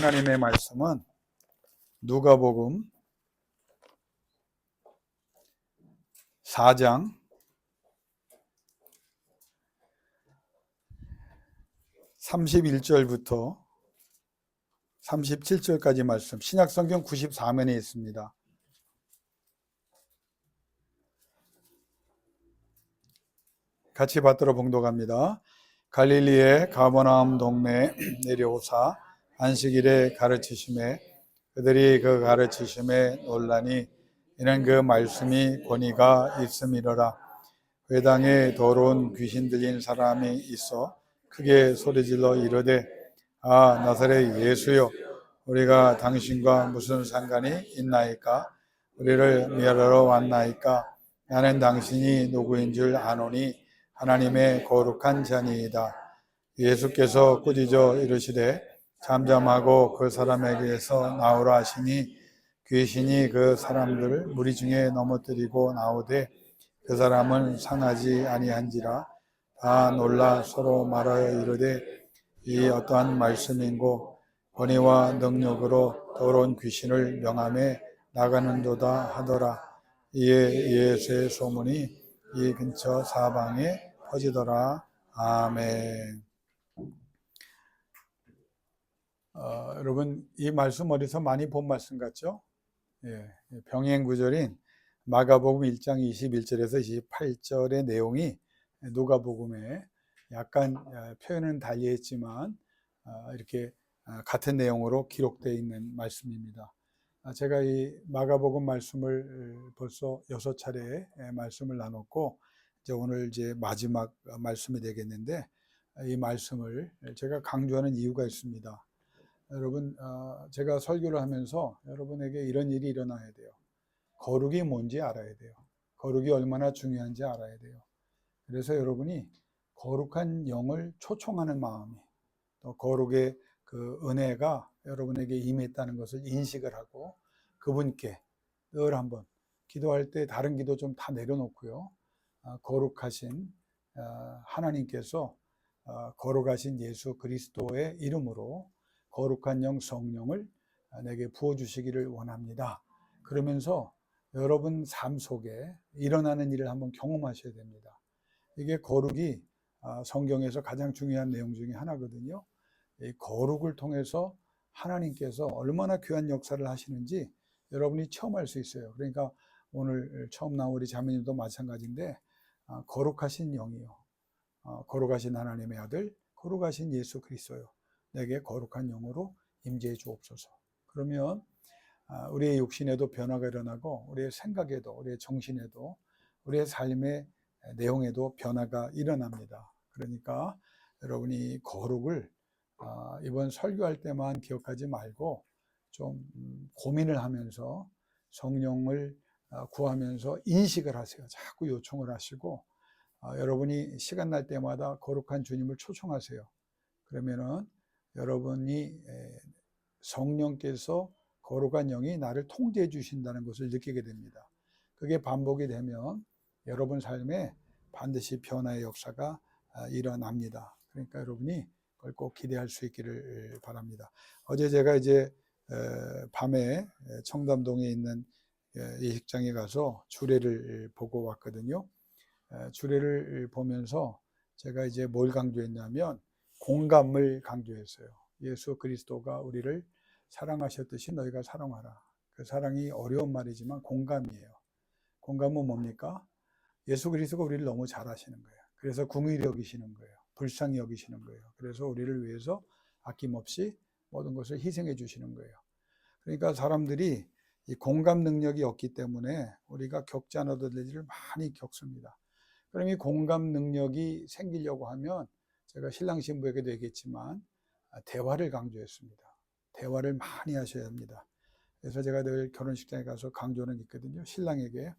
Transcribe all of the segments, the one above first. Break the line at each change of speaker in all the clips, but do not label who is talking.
하나님의 말씀은 누가복음 4장 31절부터 37절까지 말씀, 신약성경 94면에 있습니다. 같이 받들어 봉독합니다. 갈릴리의 가버나움 동네에 내려오사 안식일에 가르치심에 그들이 그 가르치심에 놀라니 이는 그 말씀이 권위가 있음이로라. 회당에 더러운 귀신 들린 사람이 있어 크게 소리질러 이르되 아 나사렛 예수여 우리가 당신과 무슨 상관이 있나이까? 우리를 멸하러 왔나이까? 나는 당신이 누구인 줄 아노니 하나님의 거룩한 자니이다. 예수께서 꾸짖어 이르시되 잠잠하고 그 사람에게서 나오라 하시니 귀신이 그 사람들을 무리 중에 넘어뜨리고 나오되 그 사람은 상하지 아니한지라. 다 놀라 서로 말하여 이르되 이 어떠한 말씀인고 권위와 능력으로 더러운 귀신을 명함에 나가는도다 하더라. 이에 예수의 소문이 이 근처 사방에 퍼지더라. 아멘. 여러분 이 말씀 어디서 많이 본 말씀 같죠? 병행 구절인 마가복음 1장 21절에서 28절의 내용이 누가복음에 약간 표현은 달리했지만 이렇게 같은 내용으로 기록되어 있는 말씀입니다. 제가 이 마가복음 말씀을 벌써 6차례 말씀을 나눴고 이제 오늘 이제 마지막 말씀이 되겠는데 이 말씀을 제가 강조하는 이유가 있습니다. 여러분 제가 설교를 하면서 여러분에게 이런 일이 일어나야 돼요. 거룩이 뭔지 알아야 돼요. 거룩이 얼마나 중요한지 알아야 돼요. 그래서 여러분이 거룩한 영을 초청하는 마음이 또 거룩의 그 은혜가 여러분에게 임했다는 것을 인식을 하고 그분께 늘 한번 기도할 때 다른 기도 좀 다 내려놓고요. 거룩하신 하나님께서 거룩하신 예수 그리스도의 이름으로 거룩한 영 성령을 내게 부어주시기를 원합니다. 그러면서 여러분 삶 속에 일어나는 일을 한번 경험하셔야 됩니다. 이게 거룩이 성경에서 가장 중요한 내용 중에 하나거든요. 이 거룩을 통해서 하나님께서 얼마나 귀한 역사를 하시는지 여러분이 처음 알 수 있어요. 그러니까 오늘 처음 나온 우리 자매님도 마찬가지인데 거룩하신 영이요. 거룩하신 하나님의 아들, 거룩하신 예수 그리스도요. 내게 거룩한 영으로 임재해 주옵소서. 그러면 우리의 육신에도 변화가 일어나고 우리의 생각에도 우리의 정신에도 우리의 삶의 내용에도 변화가 일어납니다. 그러니까 여러분이 거룩을 이번 설교할 때만 기억하지 말고 좀 고민을 하면서 성령을 구하면서 인식을 하세요. 자꾸 요청을 하시고 여러분이 시간 날 때마다 거룩한 주님을 초청하세요. 그러면은 여러분이 성령께서 거룩한 영이 나를 통제해 주신다는 것을 느끼게 됩니다. 그게 반복이 되면 여러분 삶에 반드시 변화의 역사가 일어납니다. 그러니까 여러분이 그걸 꼭 기대할 수 있기를 바랍니다. 어제 제가 이제 밤에 청담동에 있는 예식장에 가서 주례를 보고 왔거든요. 주례를 보면서 제가 이제 뭘 강조했냐면 공감을 강조했어요. 예수 그리스도가 우리를 사랑하셨듯이 너희가 사랑하라. 그 사랑이 어려운 말이지만 공감이에요. 공감은 뭡니까? 예수 그리스도가 우리를 너무 잘 아시는 거예요. 그래서 긍휼히 여기시는 거예요. 불쌍히 여기시는 거예요. 그래서 우리를 위해서 아낌없이 모든 것을 희생해 주시는 거예요. 그러니까 사람들이 이 공감 능력이 없기 때문에 우리가 겪지 않아도 될 일을 많이 겪습니다. 그럼 이 공감 능력이 생기려고 하면 제가 신랑 신부에게도 얘기했지만 대화를 강조했습니다. 대화를 많이 하셔야 합니다. 그래서 제가 늘 결혼식장에 가서 강조는 있거든요. 신랑에게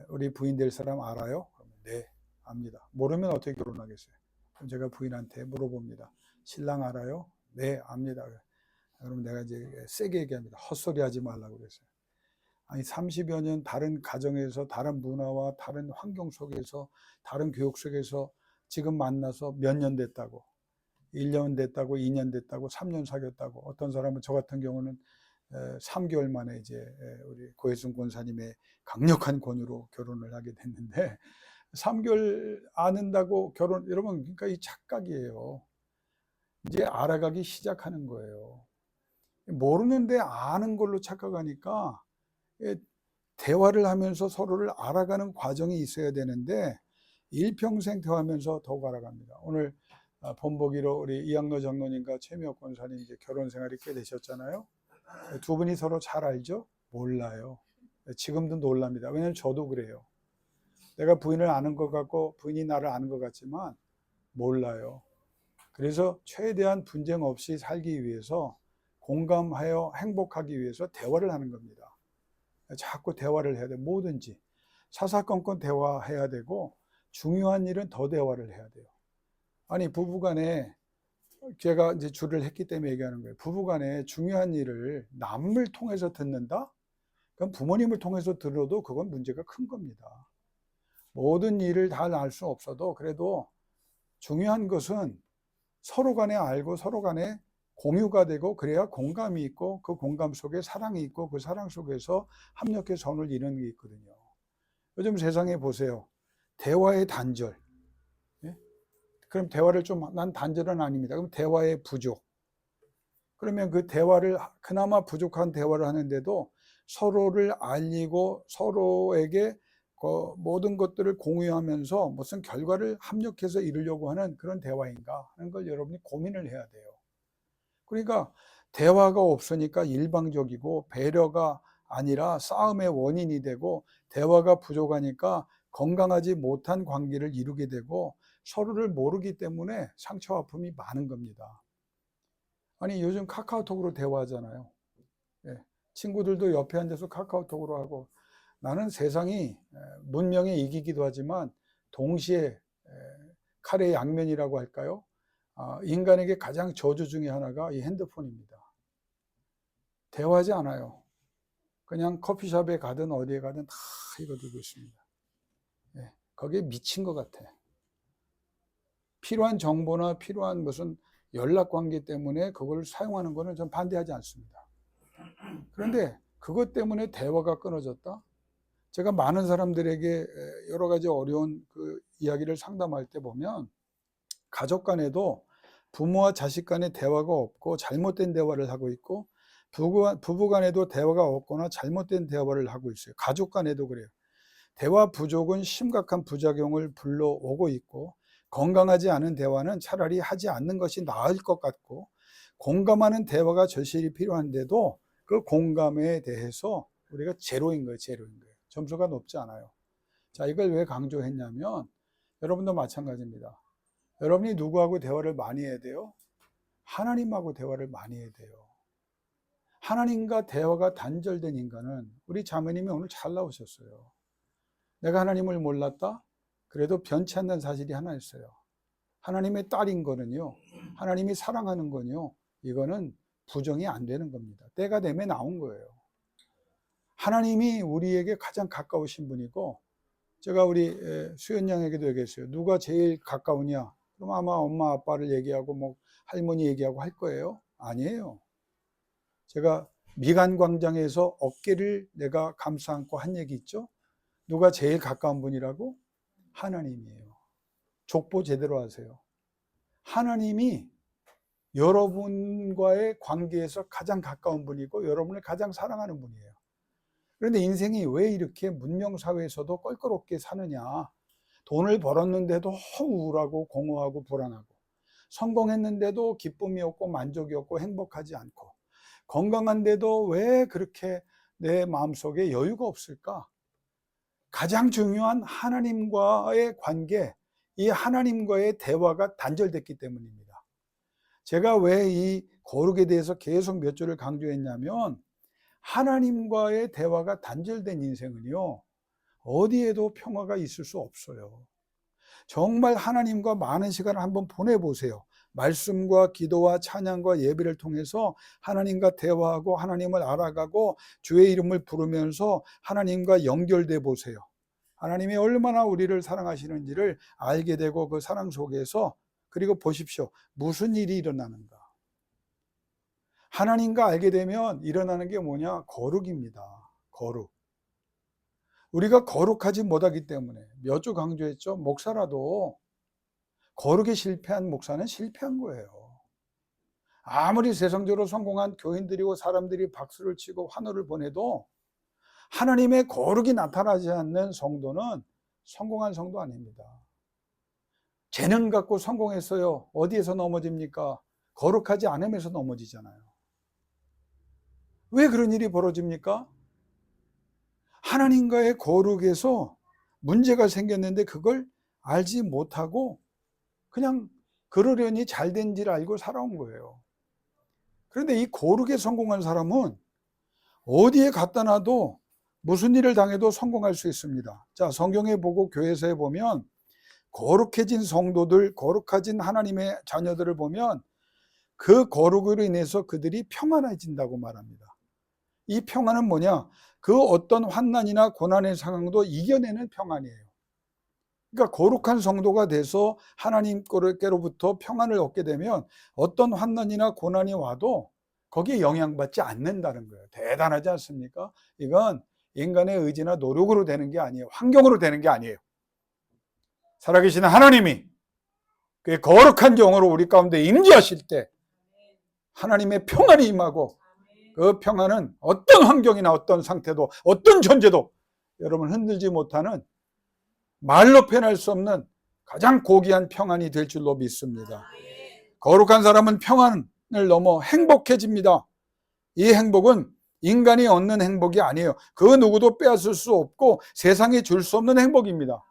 우리 부인 될 사람 알아요? 그러면 네, 압니다. 모르면 어떻게 결혼하겠어요? 그럼 제가 부인한테 물어봅니다. 신랑 알아요? 네, 압니다. 그럼 내가 이제 세게 얘기합니다. 헛소리 하지 말라고 그랬어요. 아니 30여 년 다른 가정에서 다른 문화와 다른 환경 속에서 다른 교육 속에서 지금 만나서 몇 년 됐다고. 1년 됐다고, 2년 됐다고, 3년 사귀었다고, 어떤 사람은 저 같은 경우는 3개월 만에 이제 우리 고혜순 권사님의 강력한 권유로 결혼을 하게 됐는데 3개월 아는다고 결혼, 여러분, 그러니까 이 착각이에요. 이제 알아가기 시작하는 거예요. 모르는데 아는 걸로 착각하니까 대화를 하면서 서로를 알아가는 과정이 있어야 되는데 일평생 대화하면서 더욱 알아갑니다. 오늘 본보기로 우리 이학로 장로님과 최미옥 권사님 이제 결혼 생활이 꽤 되셨잖아요. 두 분이 서로 잘 알죠? 몰라요. 지금도 놀랍니다. 왜냐하면 저도 그래요. 내가 부인을 아는 것 같고 부인이 나를 아는 것 같지만 몰라요. 그래서 최대한 분쟁 없이 살기 위해서 공감하여 행복하기 위해서 대화를 하는 겁니다. 자꾸 대화를 해야 돼. 뭐든지 사사건건 대화해야 되고 중요한 일은 더 대화를 해야 돼요. 아니 부부간에 제가 이제 주를 했기 때문에 얘기하는 거예요. 부부간에 중요한 일을 남을 통해서 듣는다? 그럼 부모님을 통해서 들어도 그건 문제가 큰 겁니다. 모든 일을 다 알 수 없어도 그래도 중요한 것은 서로 간에 알고 서로 간에 공유가 되고 그래야 공감이 있고 그 공감 속에 사랑이 있고 그 사랑 속에서 합력의 선을 이루는 게 있거든요. 요즘 세상에 보세요. 대화의 단절. 예? 그럼 대화를 좀, 난 단절은 아닙니다. 그럼 대화의 부족. 그러면 그 대화를, 그나마 부족한 대화를 하는데도 서로를 알리고 서로에게 그 모든 것들을 공유하면서 무슨 결과를 합력해서 이루려고 하는 그런 대화인가 하는 걸 여러분이 고민을 해야 돼요. 그러니까 대화가 없으니까 일방적이고 배려가 아니라 싸움의 원인이 되고 대화가 부족하니까 건강하지 못한 관계를 이루게 되고 서로를 모르기 때문에 상처 아픔이 많은 겁니다. 아니 요즘 카카오톡으로 대화하잖아요. 예, 친구들도 옆에 앉아서 카카오톡으로 하고 나는 세상이 문명에 이기기도 하지만 동시에 칼의 양면이라고 할까요? 인간에게 가장 저주 중에 하나가 이 핸드폰입니다. 대화하지 않아요. 그냥 커피숍에 가든 어디에 가든 다 이거 들고 있습니다. 예, 거기에 미친 것 같아. 필요한 정보나 필요한 무슨 연락관계 때문에 그걸 사용하는 것은 전 반대하지 않습니다. 그런데 그것 때문에 대화가 끊어졌다? 제가 많은 사람들에게 여러 가지 어려운 그 이야기를 상담할 때 보면 가족 간에도 부모와 자식 간의 대화가 없고 잘못된 대화를 하고 있고 부부 간에도 대화가 없거나 잘못된 대화를 하고 있어요. 가족 간에도 그래요. 대화 부족은 심각한 부작용을 불러오고 있고 건강하지 않은 대화는 차라리 하지 않는 것이 나을 것 같고 공감하는 대화가 절실히 필요한데도 그 공감에 대해서 우리가 제로인 거예요. 제로인 거예요. 점수가 높지 않아요. 자, 이걸 왜 강조했냐면 여러분도 마찬가지입니다. 여러분이 누구하고 대화를 많이 해야 돼요? 하나님하고 대화를 많이 해야 돼요. 하나님과 대화가 단절된 인간은 우리 자매님이 오늘 잘 나오셨어요. 내가 하나님을 몰랐다? 그래도 변치 않는 사실이 하나 있어요. 하나님의 딸인 거는요, 하나님이 사랑하는 거는요, 이거는 부정이 안 되는 겁니다. 때가 되면 나온 거예요. 하나님이 우리에게 가장 가까우신 분이고, 제가 우리 수연 양에게도 얘기했어요. 누가 제일 가까우냐? 그럼 아마 엄마 아빠를 얘기하고 뭐 할머니 얘기하고 할 거예요? 아니에요. 제가 미간 광장에서 어깨를 내가 감싸 안고 한 얘기 있죠? 누가 제일 가까운 분이라고? 하나님이에요. 족보 제대로 하세요. 하나님이 여러분과의 관계에서 가장 가까운 분이고 여러분을 가장 사랑하는 분이에요. 그런데 인생이 왜 이렇게 문명사회에서도 껄끄럽게 사느냐? 돈을 벌었는데도 우울하고 공허하고 불안하고 성공했는데도 기쁨이 없고 만족이 없고 행복하지 않고 건강한데도 왜 그렇게 내 마음속에 여유가 없을까? 가장 중요한 하나님과의 관계, 이 하나님과의 대화가 단절됐기 때문입니다. 제가 왜 이 거룩에 대해서 계속 몇 줄을 강조했냐면 하나님과의 대화가 단절된 인생은요, 어디에도 평화가 있을 수 없어요. 정말 하나님과 많은 시간을 한번 보내보세요. 말씀과 기도와 찬양과 예배를 통해서 하나님과 대화하고 하나님을 알아가고 주의 이름을 부르면서 하나님과 연결돼 보세요. 하나님이 얼마나 우리를 사랑하시는지를 알게 되고 그 사랑 속에서 그리고 보십시오. 무슨 일이 일어나는가? 하나님과 알게 되면 일어나는 게 뭐냐? 거룩입니다. 거룩. 우리가 거룩하지 못하기 때문에 몇 주 강조했죠. 목사라도 거룩에 실패한 목사는 실패한 거예요. 아무리 세상적으로 성공한 교인들이고 사람들이 박수를 치고 환호를 보내도 하나님의 거룩이 나타나지 않는 성도는 성공한 성도 아닙니다. 재능 갖고 성공했어요. 어디에서 넘어집니까? 거룩하지 않으면서 넘어지잖아요. 왜 그런 일이 벌어집니까? 하나님과의 거룩에서 문제가 생겼는데 그걸 알지 못하고 그냥 그러려니 잘된 줄 알고 살아온 거예요. 그런데 이 거룩에 성공한 사람은 어디에 갖다 놔도 무슨 일을 당해도 성공할 수 있습니다. 자, 성경에 보고 교회에서 보면 거룩해진 성도들, 거룩해진 하나님의 자녀들을 보면 그 거룩으로 인해서 그들이 평안해진다고 말합니다. 이 평안은 뭐냐? 그 어떤 환난이나 고난의 상황도 이겨내는 평안이에요. 그러니까 거룩한 성도가 돼서 하나님께로부터 평안을 얻게 되면 어떤 환난이나 고난이 와도 거기에 영향받지 않는다는 거예요. 대단하지 않습니까? 이건 인간의 의지나 노력으로 되는 게 아니에요. 환경으로 되는 게 아니에요. 살아계신 하나님이 그 거룩한 영으로 우리 가운데 임재하실 때 하나님의 평안이 임하고 그 평안은 어떤 환경이나 어떤 상태도 어떤 존재도 여러분 흔들지 못하는 말로 표현할 수 없는 가장 고귀한 평안이 될 줄로 믿습니다. 거룩한 사람은 평안을 넘어 행복해집니다. 이 행복은 인간이 얻는 행복이 아니에요. 그 누구도 빼앗을 수 없고 세상에 줄 수 없는 행복입니다.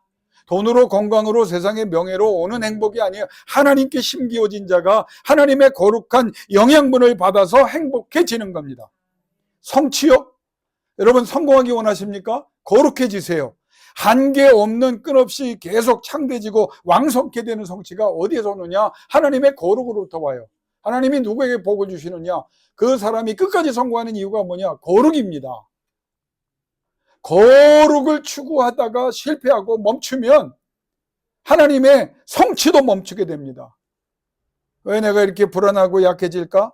돈으로 건강으로 세상의 명예로 오는 행복이 아니에요. 하나님께 심기어진 자가 하나님의 거룩한 영양분을 받아서 행복해지는 겁니다. 성취요? 여러분 성공하기 원하십니까? 거룩해지세요. 한계 없는 끝없이 계속 창대지고 왕성케 되는 성취가 어디에서 오느냐? 하나님의 거룩으로부터 와요. 하나님이 누구에게 복을 주시느냐? 그 사람이 끝까지 성공하는 이유가 뭐냐? 거룩입니다. 거룩을 추구하다가 실패하고 멈추면 하나님의 성취도 멈추게 됩니다. 왜 내가 이렇게 불안하고 약해질까?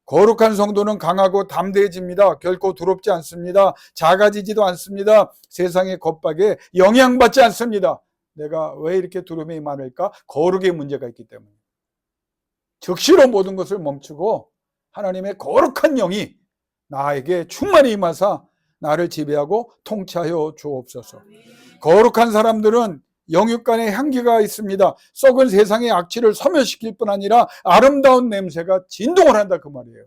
거룩한 성도는 강하고 담대해집니다. 결코 두렵지 않습니다. 작아지지도 않습니다. 세상의 겁박에 영향받지 않습니다. 내가 왜 이렇게 두려움이 많을까? 거룩의 문제가 있기 때문에. 즉시로 모든 것을 멈추고 하나님의 거룩한 영이 나에게 충만히 임하사 나를 지배하고 통치하여 주옵소서. 거룩한 사람들은 영육간의 향기가 있습니다. 썩은 세상의 악취를 소멸시킬 뿐 아니라 아름다운 냄새가 진동을 한다 그 말이에요.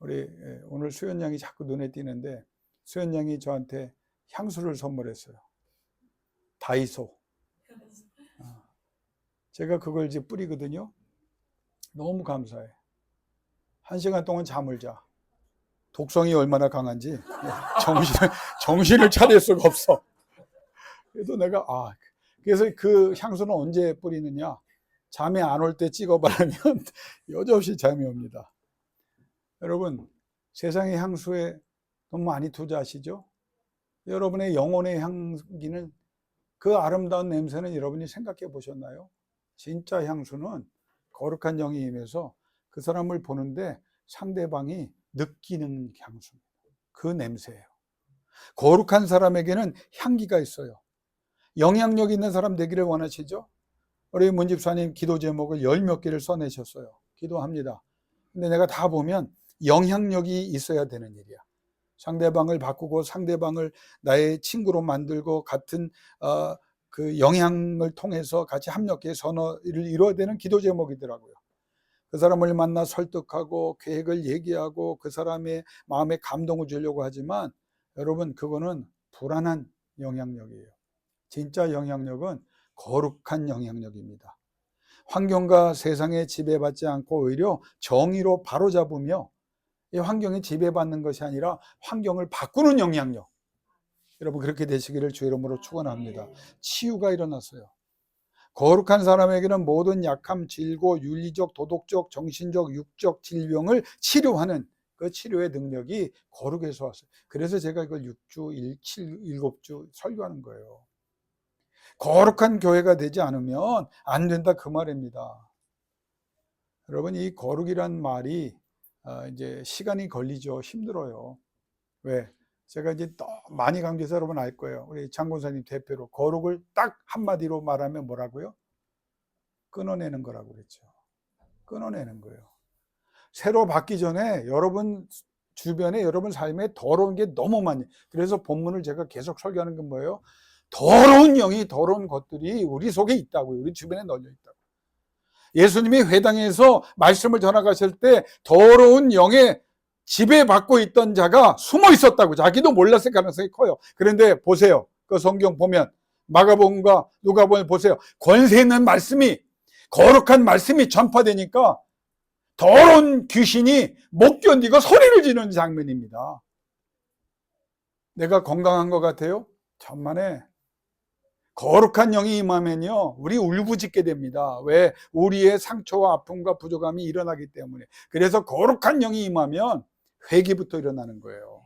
우리 오늘 수연 양이 자꾸 눈에 띄는데 수연 양이 저한테 향수를 선물했어요. 다이소. 제가 그걸 이제 뿌리거든요. 너무 감사해. 1시간 동안 잠을 자. 독성이 얼마나 강한지 정신을 차릴 수가 없어. 그래도 내가 그래서 그 향수는 언제 뿌리느냐? 잠이 안 올 때 찍어바르면 여지없이 잠이 옵니다. 여러분 세상의 향수에 너무 많이 투자하시죠? 여러분의 영혼의 향기는 그 아름다운 냄새는 여러분이 생각해 보셨나요? 진짜 향수는 거룩한 영이 임해서 그 사람을 보는데 상대방이 느끼는 향수입니다. 그 냄새예요. 거룩한 사람에게는 향기가 있어요. 영향력 있는 사람 되기를 원하시죠? 우리 문집사님 기도 제목을 10몇 개를 써내셨어요. 기도합니다. 근데 내가 다 보면 영향력이 있어야 되는 일이야. 상대방을 바꾸고 상대방을 나의 친구로 만들고 같은 그 영향을 통해서 같이 합력해 선언을 이루어야 되는 기도 제목이더라고요. 그 사람을 만나 설득하고 계획을 얘기하고 그 사람의 마음에 감동을 주려고 하지만 여러분 그거는 불안한 영향력이에요. 진짜 영향력은 거룩한 영향력입니다. 환경과 세상에 지배받지 않고 오히려 정의로 바로잡으며 이 환경에 지배받는 것이 아니라 환경을 바꾸는 영향력. 여러분 그렇게 되시기를 주 이름으로 축원합니다. 치유가 일어났어요. 거룩한 사람에게는 모든 약함, 질고, 윤리적, 도덕적, 정신적, 육적 질병을 치료하는 그 치료의 능력이 거룩에서 왔어요. 그래서 제가 이걸 6주, 7주 설교하는 거예요. 거룩한 교회가 되지 않으면 안 된다 그 말입니다. 여러분, 이 거룩이란 말이 이제 시간이 걸리죠. 힘들어요. 왜? 제가 이제 또 많이 강조해서 여러분 알 거예요. 우리 장군사님 대표로 거룩을 딱 한마디로 말하면 뭐라고요? 끊어내는 거라고 그랬죠. 끊어내는 거예요. 새로 받기 전에 여러분 주변에 여러분 삶에 더러운 게 너무 많이. 그래서 본문을 제가 계속 설교하는 건 뭐예요? 더러운 영이, 더러운 것들이 우리 속에 있다고요. 우리 주변에 널려 있다고. 예수님이 회당에서 말씀을 전하가실 때 더러운 영에 지배받고 있던 자가 숨어 있었다고. 자기도 몰랐을 가능성이 커요. 그런데 보세요. 그 성경 보면 마가복음과 누가복음 보세요. 권세 있는 말씀이, 거룩한 말씀이 전파되니까 더러운 귀신이 못 견디고 소리를 지르는 장면입니다. 내가 건강한 것 같아요? 천만에. 거룩한 영이 임하면요, 우리 울부짖게 됩니다. 왜? 우리의 상처와 아픔과 부족함이 일어나기 때문에. 그래서 거룩한 영이 임하면 회개부터 일어나는 거예요.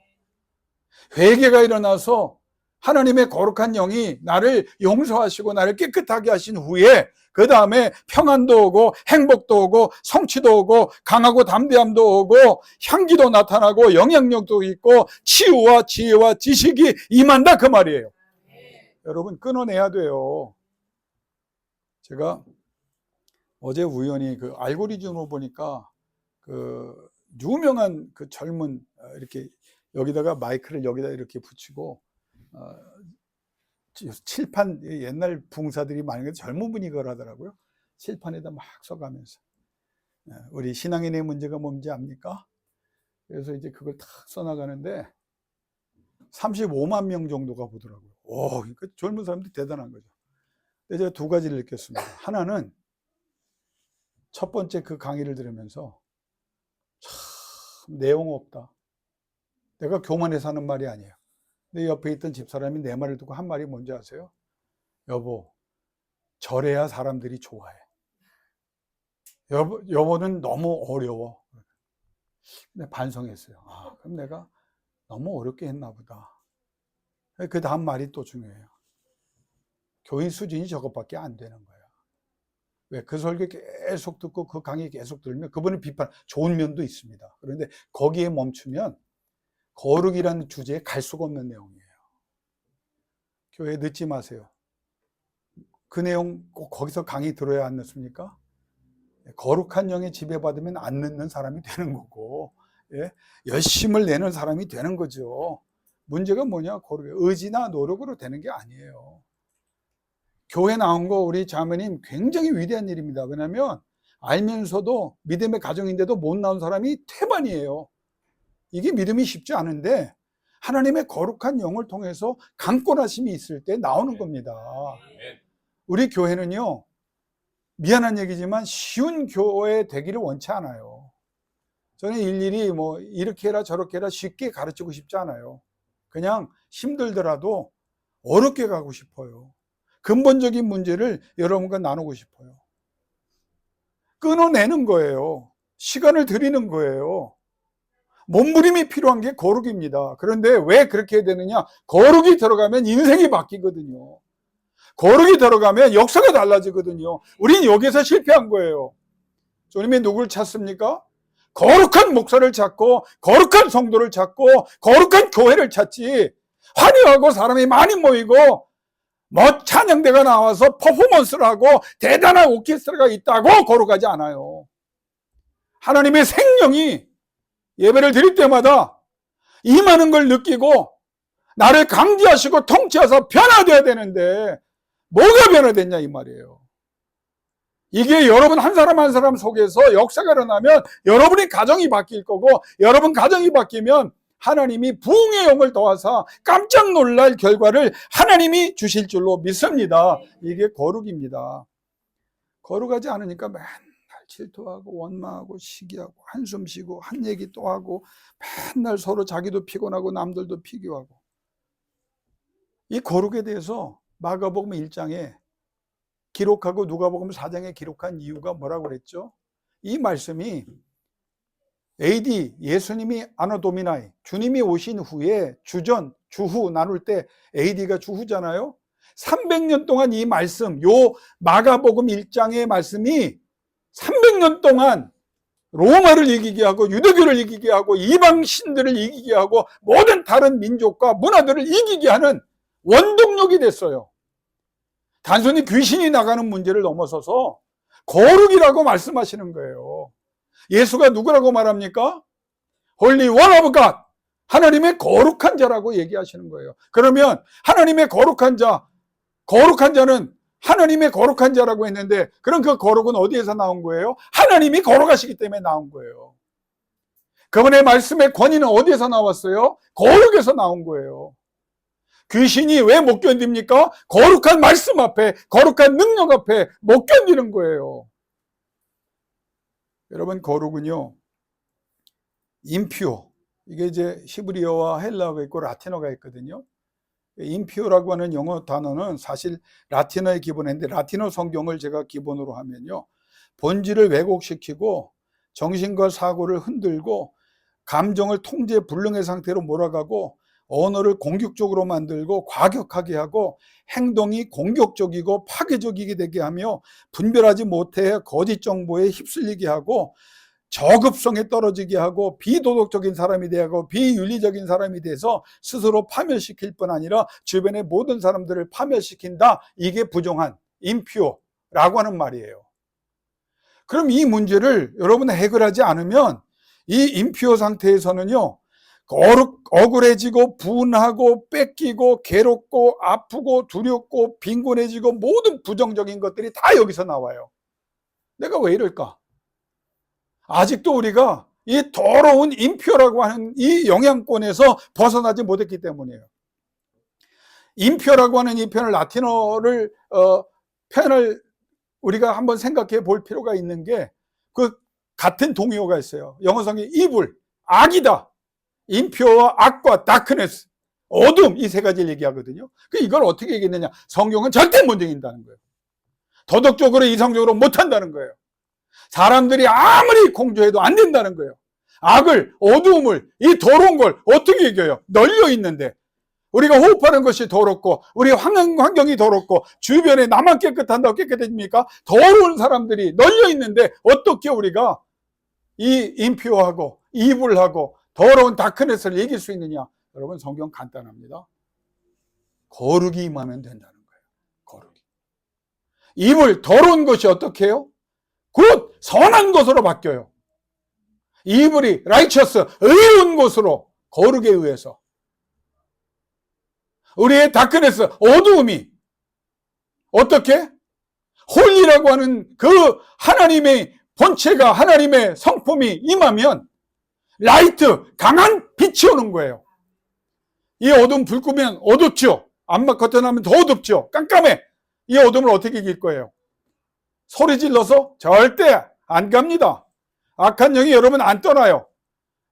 회개가 일어나서 하나님의 거룩한 영이 나를 용서하시고 나를 깨끗하게 하신 후에 그 다음에 평안도 오고 행복도 오고 성취도 오고 강하고 담대함도 오고 향기도 나타나고 영향력도 있고 치유와 지혜와 지식이 임한다 그 말이에요. 여러분, 끊어내야 돼요. 제가 어제 우연히 그 알고리즘으로 보니까 그 유명한 그 젊은, 이렇게 여기다가 마이크를 여기다 이렇게 붙이고 칠판, 옛날 붕사들이 많은 젊은 분이 그걸 하더라고요. 칠판에다 막 써가면서 우리 신앙인의 문제가 뭔지 압니까? 그래서 이제 그걸 탁 써나가는데 35만 명 정도가 보더라고요. 오, 그러니까 젊은 사람들이 대단한 거죠. 근데 제가 두 가지를 느꼈습니다. 하나는 첫 번째 그 강의를 들으면서 참 내용 없다. 내가 교만해서 하는 말이 아니에요. 내 옆에 있던 집사람이 내 말을 듣고 한 말이 뭔지 아세요? 여보, 저래야 사람들이 좋아해. 여보는 너무 어려워. 근데 반성했어요. 아, 그럼 내가 너무 어렵게 했나 보다. 그 다음 말이 또 중요해요. 교인 수준이 저것밖에 안 되는 거예요. 왜? 그 설교 계속 듣고 그 강의 계속 들으면 그분의 비판, 좋은 면도 있습니다. 그런데 거기에 멈추면 거룩이라는 주제에 갈 수가 없는 내용이에요. 교회 늦지 마세요. 그 내용 꼭 거기서 강의 들어야 안 늦습니까? 거룩한 영에 지배받으면 안 늦는 사람이 되는 거고, 예? 열심을 내는 사람이 되는 거죠. 문제가 뭐냐? 거룩의 의지나 노력으로 되는 게 아니에요. 교회 나온 거 우리 자매님 굉장히 위대한 일입니다. 왜냐하면 알면서도 믿음의 가정인데도 못 나온 사람이 태반이에요. 이게 믿음이 쉽지 않은데 하나님의 거룩한 영을 통해서 강권하심이 있을 때 나오는 겁니다. 우리 교회는요, 미안한 얘기지만 쉬운 교회 되기를 원치 않아요. 저는 일일이 뭐 이렇게 해라 저렇게 해라 쉽게 가르치고 싶지 않아요. 그냥 힘들더라도 어렵게 가고 싶어요. 근본적인 문제를 여러분과 나누고 싶어요. 끊어내는 거예요. 시간을 들이는 거예요. 몸부림이 필요한 게 거룩입니다. 그런데 왜 그렇게 해야 되느냐? 거룩이 들어가면 인생이 바뀌거든요. 거룩이 들어가면 역사가 달라지거든요. 우린 여기서 실패한 거예요. 주님이 누굴 찾습니까? 거룩한 목사를 찾고 거룩한 성도를 찾고 거룩한 교회를 찾지, 화려하고 사람이 많이 모이고 뭐 찬양대가 나와서 퍼포먼스를 하고 대단한 오케스트라가 있다고 거룩하지 않아요. 하나님의 생명이 예배를 드릴 때마다 임하는 걸 느끼고 나를 강제하시고 통치하셔서 변화되어야 되는데 뭐가 변화됐냐 이 말이에요. 이게 여러분 한 사람 한 사람 속에서 역사가 일어나면 여러분의 가정이 바뀔 거고, 여러분 가정이 바뀌면 하나님이 부흥의 영을 더하사 깜짝 놀랄 결과를 하나님이 주실 줄로 믿습니다. 이게 거룩입니다. 거룩하지 않으니까 맨날 질투하고 원망하고 시기하고 한숨 쉬고 한 얘기 또 하고 맨날 서로 자기도 피곤하고 남들도 피곤하고. 이 거룩에 대해서 마가복음 1장에 기록하고 누가복음 4장에 기록한 이유가 뭐라고 그랬죠? 이 말씀이 AD, 예수님이 아노 도미나이, 주님이 오신 후에 주전, 주후 나눌 때 AD가 주후잖아요. 300년 동안 이 말씀, 요 마가복음 1장의 말씀이 300년 동안 로마를 이기게 하고 유대교를 이기게 하고 이방신들을 이기게 하고 모든 다른 민족과 문화들을 이기게 하는 원동력이 됐어요. 단순히 귀신이 나가는 문제를 넘어서서 거룩이라고 말씀하시는 거예요. 예수가 누구라고 말합니까? Holy One of God, 하나님의 거룩한 자라고 얘기하시는 거예요. 그러면 하나님의 거룩한 자는 하나님의 거룩한 자라고 했는데, 그럼 그 거룩은 어디에서 나온 거예요? 하나님이 거룩하시기 때문에 나온 거예요. 그분의 말씀의 권위는 어디에서 나왔어요? 거룩에서 나온 거예요. 귀신이 왜 못 견딥니까? 거룩한 말씀 앞에, 거룩한 능력 앞에 못 견디는 거예요. 여러분, 거룩은요, 임퓨어, 이게 이제 히브리어와 헬라어가 있고 라틴어가 있거든요. 임퓨어라고 하는 영어 단어는 사실 라틴어의 기본인데, 라틴어 성경을 제가 기본으로 하면요, 본질을 왜곡시키고 정신과 사고를 흔들고 감정을 통제 불능의 상태로 몰아가고 언어를 공격적으로 만들고 과격하게 하고 행동이 공격적이고 파괴적이게 되게 하며 분별하지 못해 거짓 정보에 휩쓸리게 하고 저급성에 떨어지게 하고 비도덕적인 사람이 되고 비윤리적인 사람이 돼서 스스로 파멸시킬 뿐 아니라 주변의 모든 사람들을 파멸시킨다. 이게 부정한 임퓨어라고 하는 말이에요. 그럼 이 문제를 여러분이 해결하지 않으면 이 임퓨어 상태에서는요, 억울해지고 분하고 뺏기고 괴롭고 아프고 두렵고 빈곤해지고 모든 부정적인 것들이 다 여기서 나와요. 내가 왜 이럴까? 아직도 우리가 이 더러운 임퓨어라고 하는 이 영향권에서 벗어나지 못했기 때문이에요. 임퓨어라고 하는 이 표현을 라틴어를 표현을 우리가 한번 생각해 볼 필요가 있는 게, 그 같은 동의어가 있어요. 영어 성경에 evil, 악이다. 임퓨어와 악과 다크네스, 어둠, 이 세 가지를 얘기하거든요. 이걸 어떻게 얘기했느냐? 성경은 절대 못 이긴다는 거예요. 도덕적으로 이성적으로 못한다는 거예요. 사람들이 아무리 공조해도 안 된다는 거예요. 악을, 어두움을, 이 더러운 걸 어떻게 이겨요? 널려 있는데. 우리가 호흡하는 것이 더럽고 우리 환경이 더럽고 주변에 나만 깨끗한다고 깨끗해집니까? 더러운 사람들이 널려 있는데 어떻게 우리가 이 임퓨어하고 이불하고 더러운 다크네스를 이길 수 있느냐? 여러분, 성경 간단합니다. 거룩이 임하면 된다는 거예요. 거룩이. 이불, 더러운 것이 어떻게 해요? 곧 선한 것으로 바뀌어요. 이불이 righteous, 의로운 것으로, 거룩에 의해서. 우리의 다크네스, 어두움이 어떻게? 홀리라고 하는 그 하나님의 본체가, 하나님의 성품이 임하면 라이트, 강한 빛이 오는 거예요. 이 어둠 불 끄면 어둡죠. 암막 커튼하면 더 어둡죠. 깜깜해. 이 어둠을 어떻게 이길 거예요? 소리 질러서 절대 안 갑니다. 악한 영이 여러분 안 떠나요.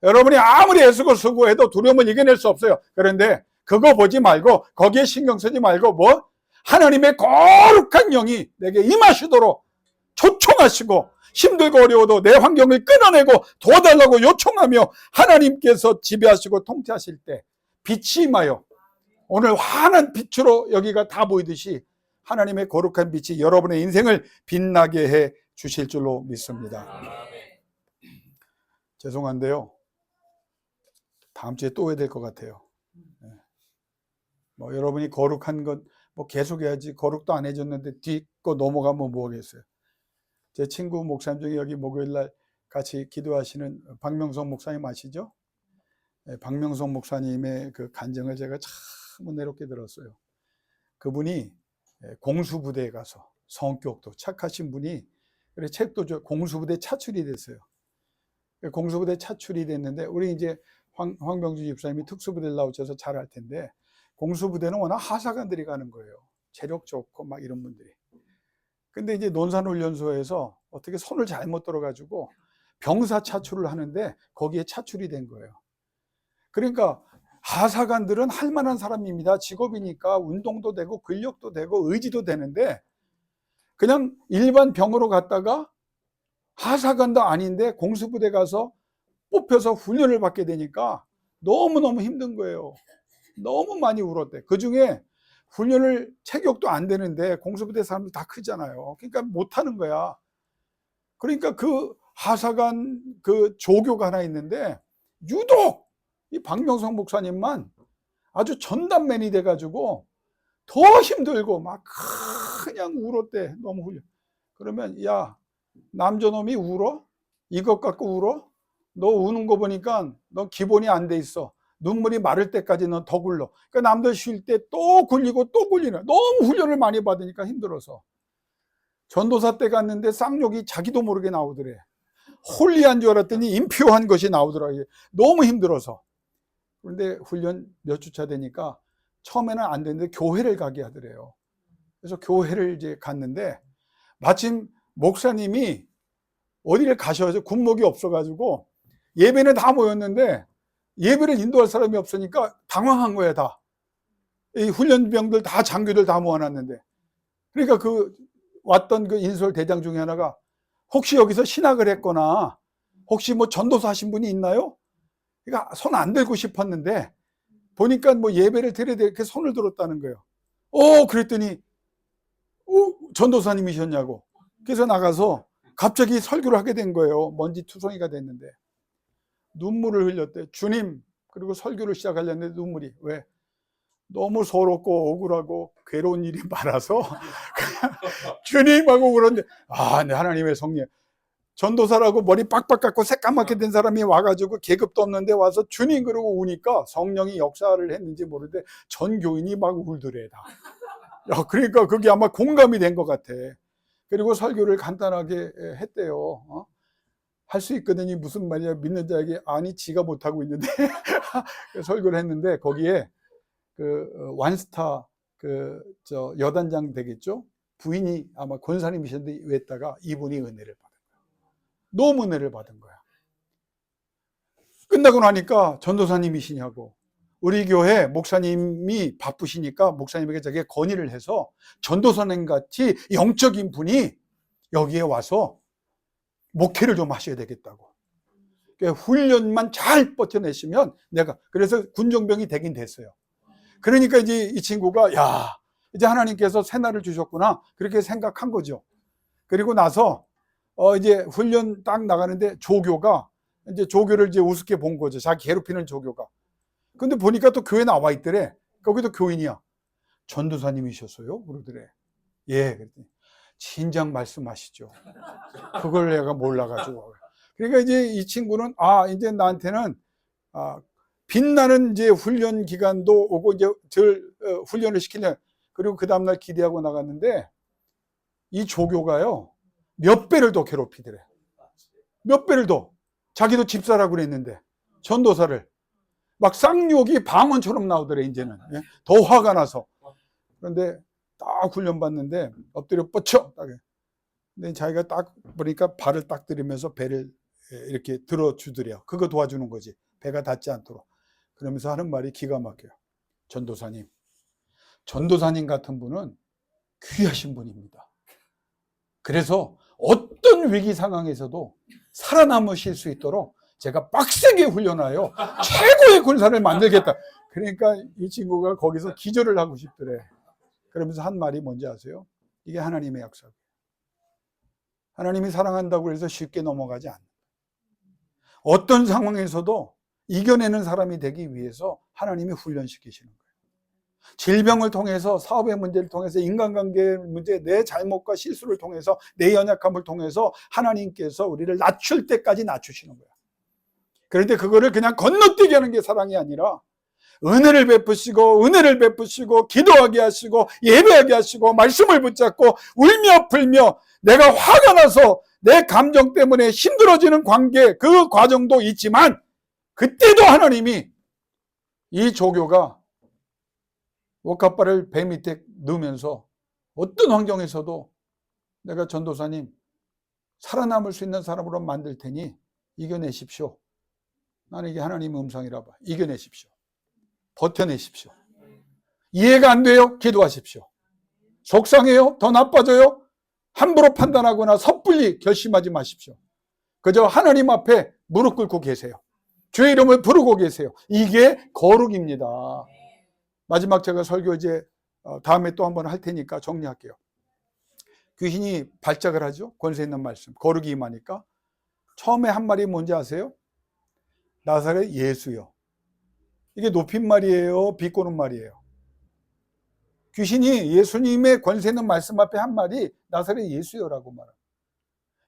여러분이 아무리 애쓰고 수고해도 두려움을 이겨낼 수 없어요. 그런데 그거 보지 말고, 거기에 신경 쓰지 말고, 하나님의 거룩한 영이 내게 임하시도록 초청하시고, 힘들고 어려워도 내 환경을 끊어내고 도와달라고 요청하며 하나님께서 지배하시고 통치하실 때 빛이 임하여 오늘 환한 빛으로 여기가 다 보이듯이 하나님의 거룩한 빛이 여러분의 인생을 빛나게 해 주실 줄로 믿습니다. 죄송한데요, 다음 주에 또 해야 될 것 같아요. 여러분이 거룩한 것 계속해야지, 거룩도 안 해줬는데 뒤거 넘어가면 뭐하겠어요. 제 친구 목사님 중에 여기 목요일날 같이 기도하시는 박명성 목사님 아시죠? 박명성 목사님의 그 간증을 제가 참 은혜롭게 들었어요. 그분이 공수부대에 가서 성격도 착하신 분이, 그래 책도 공수부대 차출이 됐어요. 공수부대 차출이 됐는데, 우리 이제 황병주 집사님이 특수부대를 나오셔서 잘 알 텐데, 공수부대는 워낙 하사관들이 가는 거예요. 체력 좋고 막 이런 분들이. 근데 이제 논산훈련소에서 어떻게 손을 잘못 들어가지고 병사 차출을 하는데 거기에 차출이 된 거예요. 그러니까 하사관들은 할 만한 사람입니다. 직업이니까 운동도 되고 근력도 되고 의지도 되는데, 그냥 일반 병으로 갔다가 하사관도 아닌데 공수부대 가서 뽑혀서 훈련을 받게 되니까 너무너무 힘든 거예요. 너무 많이 울었대. 그중에 훈련을 체격도 안 되는데 공수부대 사람들 다 크잖아요. 그러니까 못하는 거야. 그러니까 그 하사관 그 조교가 하나 있는데 유독 이 박명성 목사님만 아주 전담맨이 돼가지고 더 힘들고 막 그냥 울었대. 너무 훈련. 그러면 야, 남저놈이 울어? 이것 갖고 울어? 너 우는 거 보니까 너 기본이 안 돼 있어. 눈물이 마를 때까지 넌 더 굴러. 그러니까 남들 쉴 때 또 굴리고 또 굴리는. 너무 훈련을 많이 받으니까 힘들어서. 전도사 때 갔는데 쌍욕이 자기도 모르게 나오더래. 홀리한 줄 알았더니 임표한 것이 나오더라고요. 너무 힘들어서. 그런데 훈련 몇 주차 되니까 처음에는 안 되는데 교회를 가게 하더래요. 그래서 교회를 이제 갔는데 마침 목사님이 어디를 가셔서 군목이 없어가지고 예배는 다 모였는데 예배를 인도할 사람이 없으니까 당황한 거예요, 다. 이 훈련병들 다 장교들 다 모아놨는데. 그러니까 그 왔던 그 인솔 대장 중에 하나가 혹시 여기서 신학을 했거나 혹시 뭐 전도사 하신 분이 있나요? 그러니까 손 안 들고 싶었는데 보니까 뭐 예배를 드려야 돼 이렇게 손을 들었다는 거예요. 그랬더니 전도사님이셨냐고. 그래서 나가서 갑자기 설교를 하게 된 거예요. 먼지 투성이가 됐는데 눈물을 흘렸대. 주님. 그리고 설교를 시작하려는데 눈물이. 왜? 너무 서럽고 억울하고 괴로운 일이 많아서 주님 하고 그러는데 네, 하나님의 성령. 전도사라고 머리 빡빡 깎고 새까맣게 된 사람이 와가지고 계급도 없는데 와서 주님 그러고 우니까 성령이 역사를 했는지 모르는데 전 교인이 막 울더래 다. 야, 그러니까 그게 아마 공감이 된 것 같아. 그리고 설교를 간단하게 했대요. 할 수 있거든요. 무슨 말이야. 믿는 자에게 아니 지가 못하고 있는데 설교를 했는데 거기에 그 완스타 저 여단장 되겠죠. 부인이 아마 권사님이셨는데 왜다가 이분이 은혜를 받은 거야. 너무 은혜를 받은 거야. 끝나고 나니까 전도사님이시냐고. 우리 교회 목사님이 바쁘시니까 목사님에게 자기가 건의를 해서 전도사님 같이 영적인 분이 여기에 와서 목회를 좀 하셔야 되겠다고. 그러니까 훈련만 잘 버텨내시면 내가 그래서 군종병이 되긴 됐어요. 그러니까 이제 이 친구가 야 이제 하나님께서 새날을 주셨구나 그렇게 생각한 거죠. 그리고 나서 이제 훈련 딱 나가는데 조교가 이제 조교를 이제 우습게 본 거죠. 자기 괴롭히는 조교가. 근데 보니까 또 교회 나와 있더래. 거기도 교인이야. 전도사님이셨어요? 그러더래. 예. 그랬더니 진작 말씀하시죠. 그걸 내가 몰라가지고. 그러니까 이제 이 친구는 이제 나한테는 빛나는 이제 훈련 기간도 오고 이제 훈련을 시키냐. 그리고 그 다음날 기대하고 나갔는데 이 조교가요 몇 배를 더 괴롭히더래. 몇 배를 더. 자기도 집사라고 그랬는데 전도사를 막 쌍욕이 방언처럼 나오더래. 이제는 더 화가 나서. 그런데 딱 훈련 받는데 엎드려 뻗쳐. 근데 자기가 딱 보니까 발을 딱 들이면서 배를 이렇게 들어주더래요. 그거 도와주는 거지. 배가 닿지 않도록. 그러면서 하는 말이 기가 막혀요. 전도사님 같은 분은 귀하신 분입니다. 그래서 어떤 위기 상황에서도 살아남으실 수 있도록 제가 빡세게 훈련하여 최고의 군사를 만들겠다. 그러니까 이 친구가 거기서 기절을 하고 싶더래. 그러면서 한 말이 뭔지 아세요? 이게 하나님의 약속이에요. 하나님이 사랑한다고 해서 쉽게 넘어가지 않는다. 어떤 상황에서도 이겨내는 사람이 되기 위해서 하나님이 훈련시키시는 거예요. 질병을 통해서, 사업의 문제를 통해서, 인간관계의 문제, 내 잘못과 실수를 통해서, 내 연약함을 통해서 하나님께서 우리를 낮출 때까지 낮추시는 거예요. 그런데 그거를 그냥 건너뛰게 하는 게 사랑이 아니라 은혜를 베푸시고 기도하게 하시고 예배하게 하시고 말씀을 붙잡고 울며 불며 내가 화가 나서 내 감정 때문에 힘들어지는 관계 그 과정도 있지만 그때도 하나님이 이 조교가 옷가발을 배 밑에 넣으면서 어떤 환경에서도 내가 전도사님 살아남을 수 있는 사람으로 만들 테니 이겨내십시오. 나는 이게 하나님의 음성이라 봐. 이겨내십시오. 버텨내십시오. 이해가 안 돼요? 기도하십시오. 속상해요? 더 나빠져요? 함부로 판단하거나 섣불리 결심하지 마십시오. 그저 하나님 앞에 무릎 꿇고 계세요. 주의 이름을 부르고 계세요. 이게 거룩입니다. 마지막 제가 설교 이제 다음에 또 한번 할 테니까 정리할게요. 귀신이 발작을 하죠. 권세 있는 말씀. 거룩이 임하니까. 처음에 한 말이 뭔지 아세요? 나사렛 예수요. 이게 높임말이에요? 비꼬는 말이에요? 귀신이 예수님의 권세 있는 말씀 앞에 한 말이 나사렛 예수요라고 말합니다.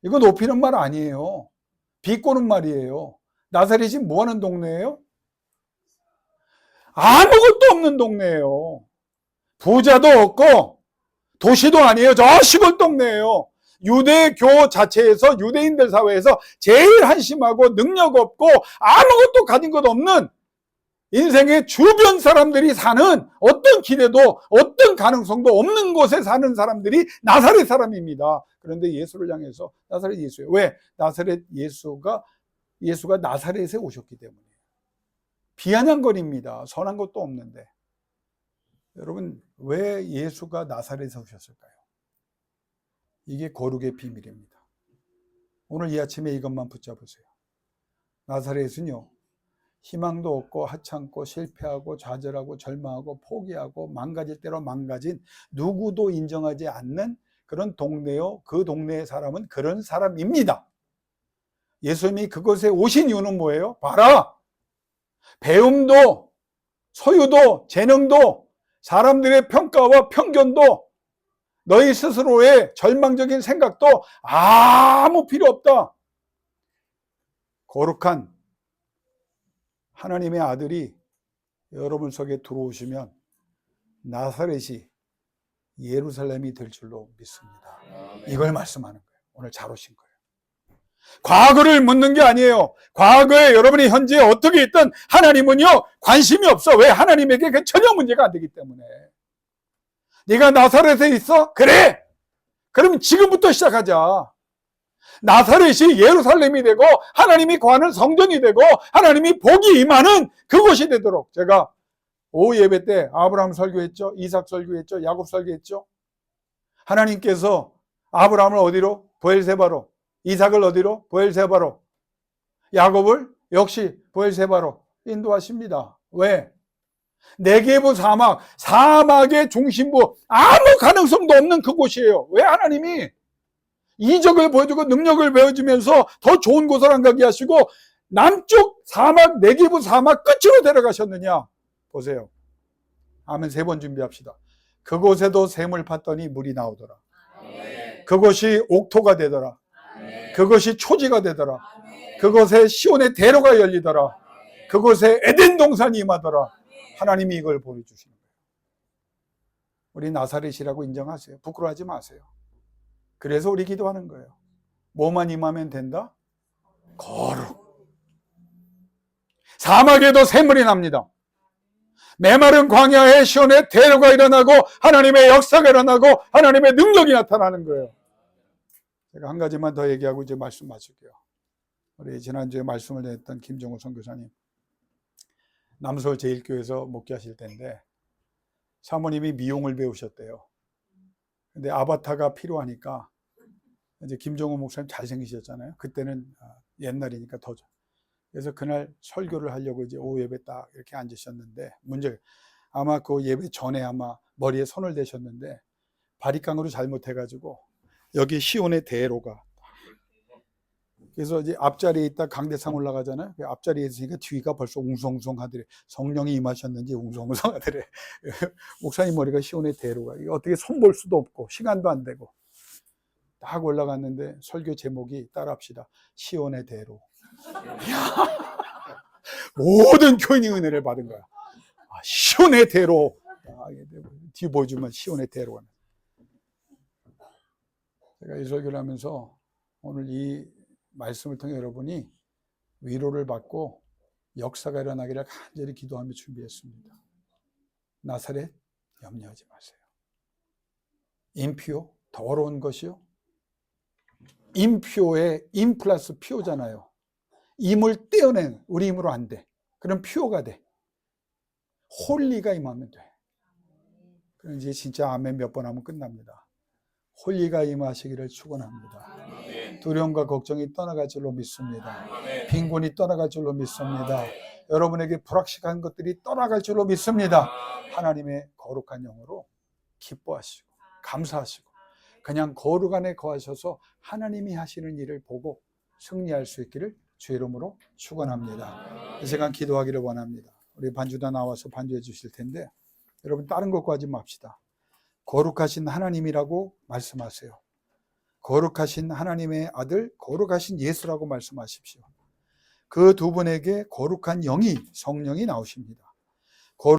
이거 높이는 말 아니에요. 비꼬는 말이에요. 나사렛이 뭐 하는 동네예요? 아무것도 없는 동네예요. 부자도 없고 도시도 아니에요. 저 시골 동네예요. 유대교 자체에서, 유대인들 사회에서 제일 한심하고 능력 없고 아무것도 가진 것 없는 인생의 주변 사람들이 사는, 어떤 기대도 어떤 가능성도 없는 곳에 사는 사람들이 나사렛 사람입니다. 그런데 예수를 향해서 나사렛 예수예요. 왜? 나사렛 예수가 나사렛에 오셨기 때문이에요. 비아냥거립니다. 선한 것도 없는데. 여러분, 왜 예수가 나사렛에 오셨을까요? 이게 거룩의 비밀입니다. 오늘 이 아침에 이것만 붙잡으세요. 나사렛은요, 희망도 없고 하찮고 실패하고 좌절하고 절망하고 포기하고 망가질 대로 망가진, 누구도 인정하지 않는 그런 동네요. 그 동네의 사람은 그런 사람입니다. 예수님이 그곳에 오신 이유는 뭐예요? 봐라! 배움도 소유도 재능도 사람들의 평가와 편견도 너희 스스로의 절망적인 생각도 아무 필요 없다. 거룩한 하나님의 아들이 여러분 속에 들어오시면 나사렛이 예루살렘이 될 줄로 믿습니다. 이걸 말씀하는 거예요. 오늘 잘 오신 거예요. 과거를 묻는 게 아니에요. 과거에 여러분이 현재 어떻게 있든 하나님은요 관심이 없어. 왜? 하나님에게 그 전혀 문제가 안 되기 때문에. 네가 나사렛에 있어? 그래! 그럼 지금부터 시작하자. 나사렛이 예루살렘이 되고 하나님이 거하는 성전이 되고 하나님이 복이 임하는 그곳이 되도록. 제가 오후 예배 때 아브라함 설교했죠. 이삭 설교했죠. 야곱 설교했죠. 하나님께서 아브라함을 어디로? 보엘세바로. 이삭을 어디로? 보엘세바로. 야곱을 역시 보엘세바로 인도하십니다. 왜? 네게부 사막, 사막의 중심부, 아무 가능성도 없는 그곳이에요. 왜? 하나님이 이적을 보여주고 능력을 보여주면서 더 좋은 곳을 안 가게 하시고 남쪽 사막, 네게부 사막 끝으로 데려가셨느냐? 보세요. 아멘 3번 준비합시다. 그곳에도 샘을 팠더니 물이 나오더라. 그것이 옥토가 되더라. 그것이 초지가 되더라. 그곳에 시온의 대로가 열리더라. 그곳에 에덴 동산이 임하더라. 하나님이 이걸 보여주시는 거예요. 우리 나사렛이라고 인정하세요. 부끄러워하지 마세요. 그래서 우리 기도하는 거예요. 뭐만 임하면 된다? 거룩. 사막에도 샘물이 납니다. 메마른 광야에 시온의 대로가 일어나고 하나님의 역사가 일어나고 하나님의 능력이 나타나는 거예요. 제가 한 가지만 더 얘기하고 이제 말씀 마칠게요. 우리 지난주에 말씀을 했던 김정우 선교사님, 남서울 제1교회에서 목회하실 때인데 사모님이 미용을 배우셨대요. 근데 아바타가 필요하니까 이제 김정우 목사님 잘생기셨잖아요. 그때는 옛날이니까 더. 그래서 그날 설교를 하려고 이제 오후 예배 딱 이렇게 앉으셨는데 문제가 아마 그 예배 전에 아마 머리에 손을 대셨는데 바리깡으로 잘못해가지고 여기 시온의 대로가, 그래서 이제 앞자리에 있다 강대상 올라가잖아요. 그 앞자리에 있으니까 뒤가 벌써 웅성웅성하더래. 성령이 임하셨는지 웅성웅성하더래. 목사님 머리가 시온의 대로가, 이거 어떻게 손볼 수도 없고 시간도 안 되고 딱 올라갔는데 설교 제목이 따라합시다. 시온의 대로. 모든 교인이 은혜를 받은 거야. 시온의 대로. 뒤 보여주면 시온의 대로가. 제가 이 설교를 하면서 오늘 이 말씀을 통해 여러분이 위로를 받고 역사가 일어나기를 간절히 기도하며 준비했습니다. 나사렛 염려하지 마세요. 임피오, 더러운 것이요. 임피오에 임 플러스 피오잖아요. 임을 떼어낸, 우리 힘으로 안 돼. 그럼 피오가 돼. 홀리가 임하면 돼. 그럼 이제 진짜 아멘 몇 번 하면 끝납니다. 홀리가 임하시기를 축원합니다. 두려움과 걱정이 떠나갈 줄로 믿습니다. 빈곤이 떠나갈 줄로 믿습니다. 여러분에게 불확실한 것들이 떠나갈 줄로 믿습니다. 하나님의 거룩한 영으로 기뻐하시고 감사하시고 그냥 거룩 안에 거하셔서 하나님이 하시는 일을 보고 승리할 수 있기를 주의 이름으로 축원합니다. 이 시간 기도하기를 원합니다. 우리 반주다 나와서 반주해 주실 텐데 여러분 다른 것과 하지 맙시다. 거룩하신 하나님이라고 말씀하세요. 거룩하신 하나님의 아들, 거룩하신 예수라고 말씀하십시오. 그 두 분에게 거룩한 영이, 성령이 나오십니다.